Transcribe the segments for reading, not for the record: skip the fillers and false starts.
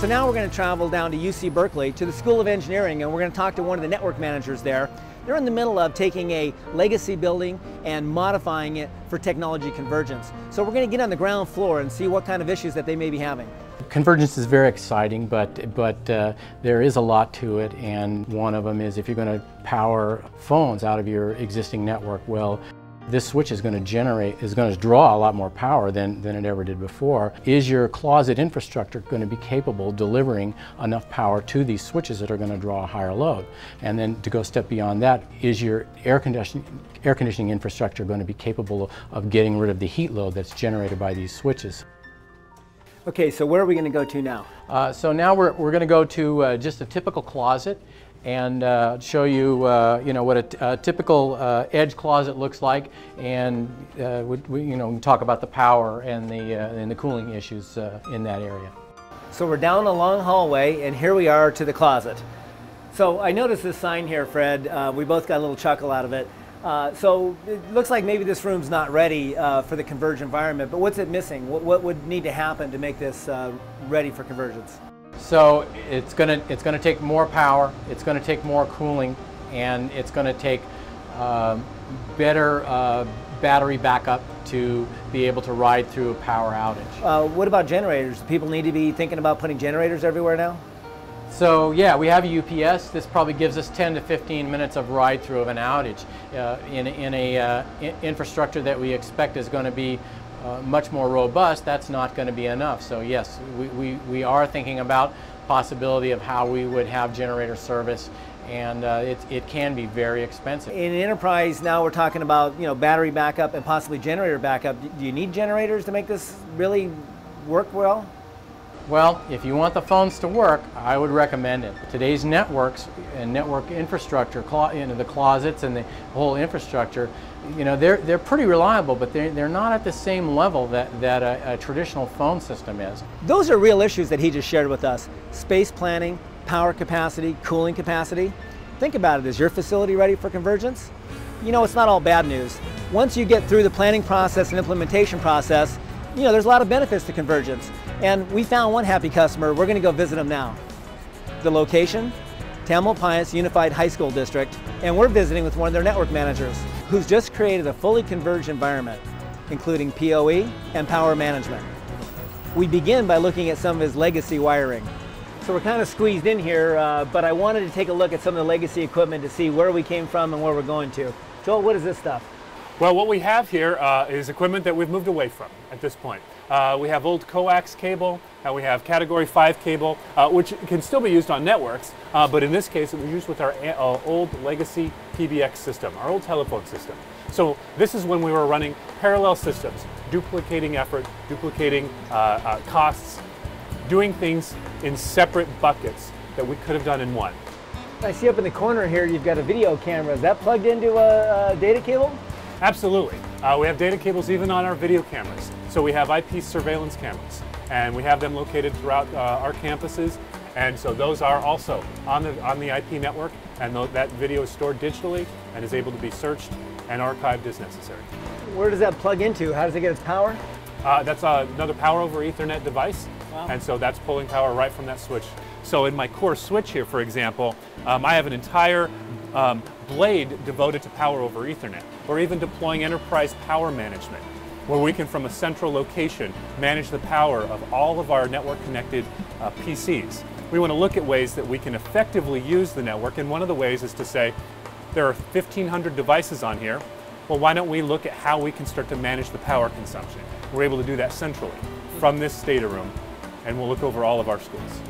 So now we're going to travel down to UC Berkeley to the School of Engineering, and we're going to talk to one of the network managers there. They're in the middle of taking a legacy building and modifying it for technology convergence. So we're going to get on the ground floor and see what kind of issues that they may be having. Convergence is very exciting, but there is a lot to it, and one of them is if you're going to power phones out of your existing network, well, this switch is going to draw a lot more power than it ever did before. Is your closet infrastructure going to be capable of delivering enough power to these switches that are going to draw a higher load? And then to go a step beyond that, is your air conditioning infrastructure going to be capable of getting rid of the heat load that's generated by these switches? Okay, so where are we going to go to now? So now we're going to go to just a typical closet and show you, what a typical edge closet looks like, and we talk about the power and the cooling issues in that area. So we're down a long hallway, and here we are to the closet. So I noticed this sign here, Fred. We both got a little chuckle out of it. So it looks like maybe this room's not ready for the converged environment, but what's it missing? What would need to happen to make this ready for convergence? So it's gonna take more power, it's gonna take more cooling, and it's gonna take better battery backup to be able to ride through a power outage. What about generators? Do people need to be thinking about putting generators everywhere now? So yeah, we have a UPS. This probably gives us 10 to 15 minutes of ride through of an outage in a infrastructure that we expect is going to be much more robust. That's not going to be enough. So yes, we are thinking about possibility of how we would have generator service, and it can be very expensive. In enterprise now we're talking about battery backup and possibly generator backup. Do you need generators to make this really work well? Well, if you want the phones to work, I would recommend it. Today's networks and network infrastructure, the closets and the whole infrastructure, they're pretty reliable, but they're not at the same level that a traditional phone system is. Those are real issues that he just shared with us. Space planning, power capacity, cooling capacity. Think about it, is your facility ready for convergence? It's not all bad news. Once you get through the planning process and implementation process, there's a lot of benefits to convergence. And we found one happy customer. We're going to go visit them now. The location, Tamalpais Unified High School District, and we're visiting with one of their network managers who's just created a fully converged environment, including PoE and power management. We begin by looking at some of his legacy wiring. So we're kind of squeezed in here, but I wanted to take a look at some of the legacy equipment to see where we came from and where we're going to. Joel, what is this stuff? Well, what we have here is equipment that we've moved away from at this point. We have old coax cable, we have category 5 cable, which can still be used on networks, but in this case it was used with our old legacy PBX system, our old telephone system. So this is when we were running parallel systems, duplicating effort, duplicating costs, doing things in separate buckets that we could have done in one. I see up in the corner here you've got a video camera. Is that plugged into a data cable? Absolutely. We have data cables even on our video cameras. So we have IP surveillance cameras, and we have them located throughout our campuses. And so those are also on the IP network, and that video is stored digitally and is able to be searched and archived as necessary. Where does that plug into? How does it get its power? That's another power over Ethernet device. Wow. And so that's pulling power right from that switch. So in my core switch here, for example, I have an entire blade devoted to power over Ethernet, or even deploying enterprise power management, where we can, from a central location, manage the power of all of our network-connected PCs. We want to look at ways that we can effectively use the network, and one of the ways is to say, there are 1,500 devices on here, well, why don't we look at how we can start to manage the power consumption? We're able to do that centrally from this data room, and we'll look over all of our schools.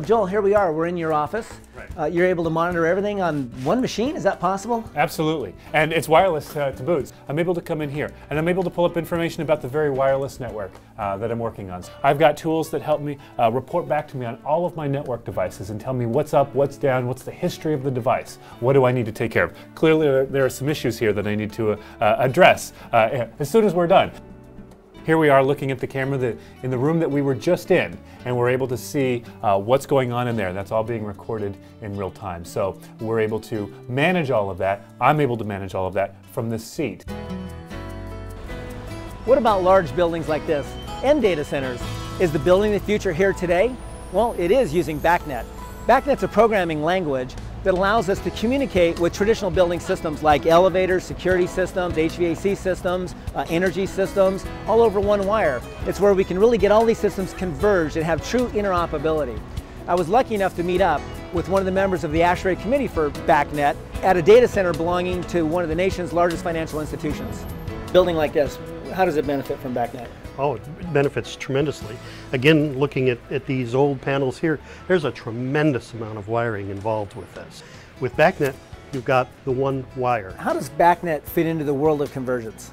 Joel, here we are. We're in your office. Right. You're able to monitor everything on one machine. Is that possible? Absolutely. And it's wireless to boot. I'm able to come in here, and I'm able to pull up information about the very wireless network that I'm working on. I've got tools that help me report back to me on all of my network devices and tell me what's up, what's down, what's the history of the device. What do I need to take care of? Clearly, there are some issues here that I need to address as soon as we're done. Here we are looking at the camera in the room that we were just in, and we're able to see what's going on in there. That's all being recorded in real time. So we're able to manage all of that. I'm able to manage all of that from this seat. What about large buildings like this and data centers? Is the building of the future here today? Well, it is using BACnet. BACnet's a programming language that allows us to communicate with traditional building systems like elevators, security systems, HVAC systems, energy systems, all over one wire. It's where we can really get all these systems converged and have true interoperability. I was lucky enough to meet up with one of the members of the ASHRAE committee for BACnet at a data center belonging to one of the nation's largest financial institutions. Building like this, how does it benefit from BACnet? Oh, it benefits tremendously. Again, looking at these old panels here, there's a tremendous amount of wiring involved with this. With BACnet, you've got the one wire. How does BACnet fit into the world of convergence?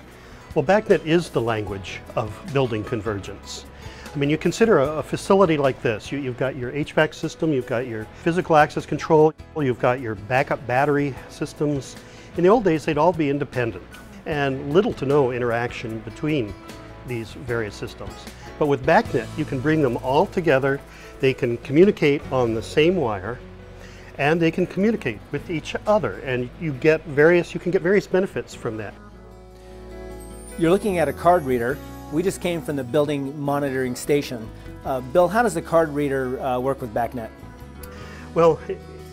Well, BACnet is the language of building convergence. I mean, you consider a facility like this. You've got your HVAC system, you've got your physical access control, you've got your backup battery systems. In the old days, they'd all be independent and little to no interaction between these various systems. But with BACnet, you can bring them all together. They can communicate on the same wire, and they can communicate with each other, and you can get various benefits from that. You're looking at a card reader. We just came from the building monitoring station. Bill, how does the card reader work with BACnet? Well,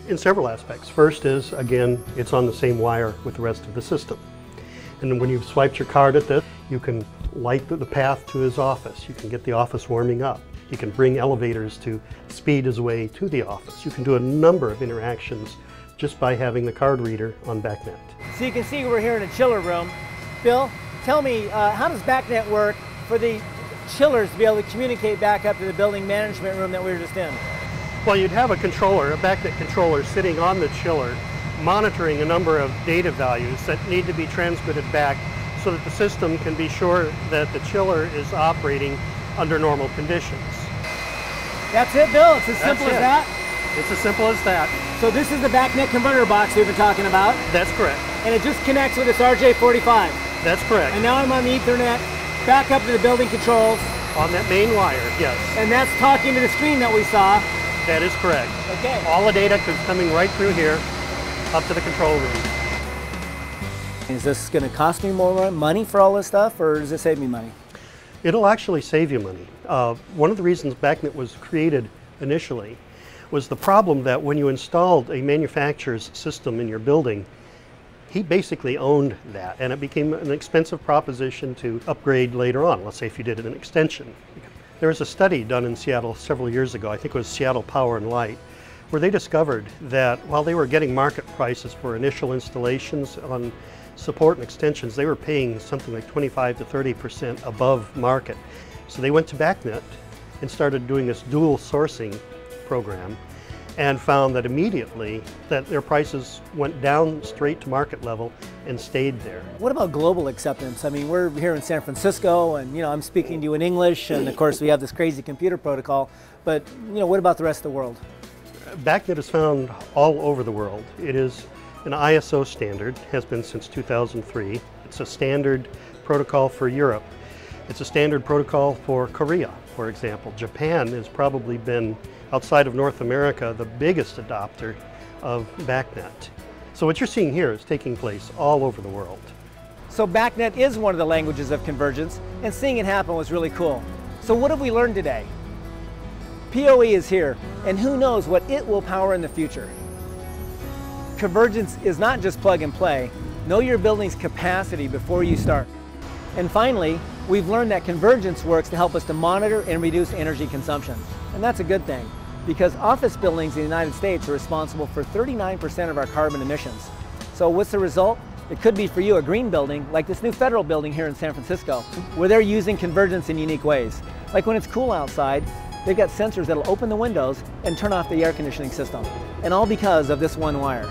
in several aspects. First is, again, it's on the same wire with the rest of the system. And then when you've swiped your card at this, you can light the path to his office. You can get the office warming up. You can bring elevators to speed his way to the office. You can do a number of interactions just by having the card reader on BACnet. So you can see we're here in a chiller room. Bill, tell me, how does BACnet work for the chillers to be able to communicate back up to the building management room that we were just in? Well, you'd have a controller, a BACnet controller, sitting on the chiller, monitoring a number of data values that need to be transmitted back so that the system can be sure that the chiller is operating under normal conditions. That's it, Bill? It's as simple as that? It's as simple as that. So this is the BACnet converter box we've been talking about? That's correct. And it just connects with this RJ45? That's correct. And now I'm on the Ethernet, back up to the building controls. On that main wire, yes. And that's talking to the screen that we saw. That is correct. Okay. All the data is coming right through here, up to the control room. Is this going to cost me more money for all this stuff, or does it save me money? It'll actually save you money. One of the reasons BACnet was created initially was the problem that when you installed a manufacturer's system in your building, he basically owned that, and it became an expensive proposition to upgrade later on, let's say if you did an extension. There was a study done in Seattle several years ago, I think it was Seattle Power and Light, where they discovered that while they were getting market prices for initial installations on support and extensions, they were paying something like 25 to 30% above market. So they went to BACnet and started doing this dual sourcing program and found that immediately that their prices went down straight to market level and stayed there. What about global acceptance? I mean, we're here in San Francisco and, I'm speaking to you in English, and of course we have this crazy computer protocol, but, what about the rest of the world? BACnet is found all over the world. It is an ISO standard, has been since 2003. It's a standard protocol for Europe. It's a standard protocol for Korea, for example. Japan has probably been, outside of North America, the biggest adopter of BACnet. So what you're seeing here is taking place all over the world. So BACnet is one of the languages of convergence, and seeing it happen was really cool. So what have we learned today? PoE is here, and who knows what it will power in the future. Convergence is not just plug and play. Know your building's capacity before you start. And finally, we've learned that convergence works to help us to monitor and reduce energy consumption. And that's a good thing, because office buildings in the United States are responsible for 39% of our carbon emissions. So what's the result? It could be for you a green building, like this new federal building here in San Francisco, where they're using convergence in unique ways. Like when it's cool outside, they've got sensors that'll open the windows and turn off the air conditioning system. And all because of this one wire.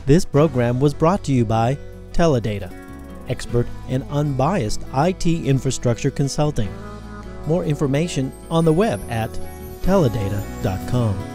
This program was brought to you by Teladata, expert and unbiased IT infrastructure consulting. More information on the web at teladata.com.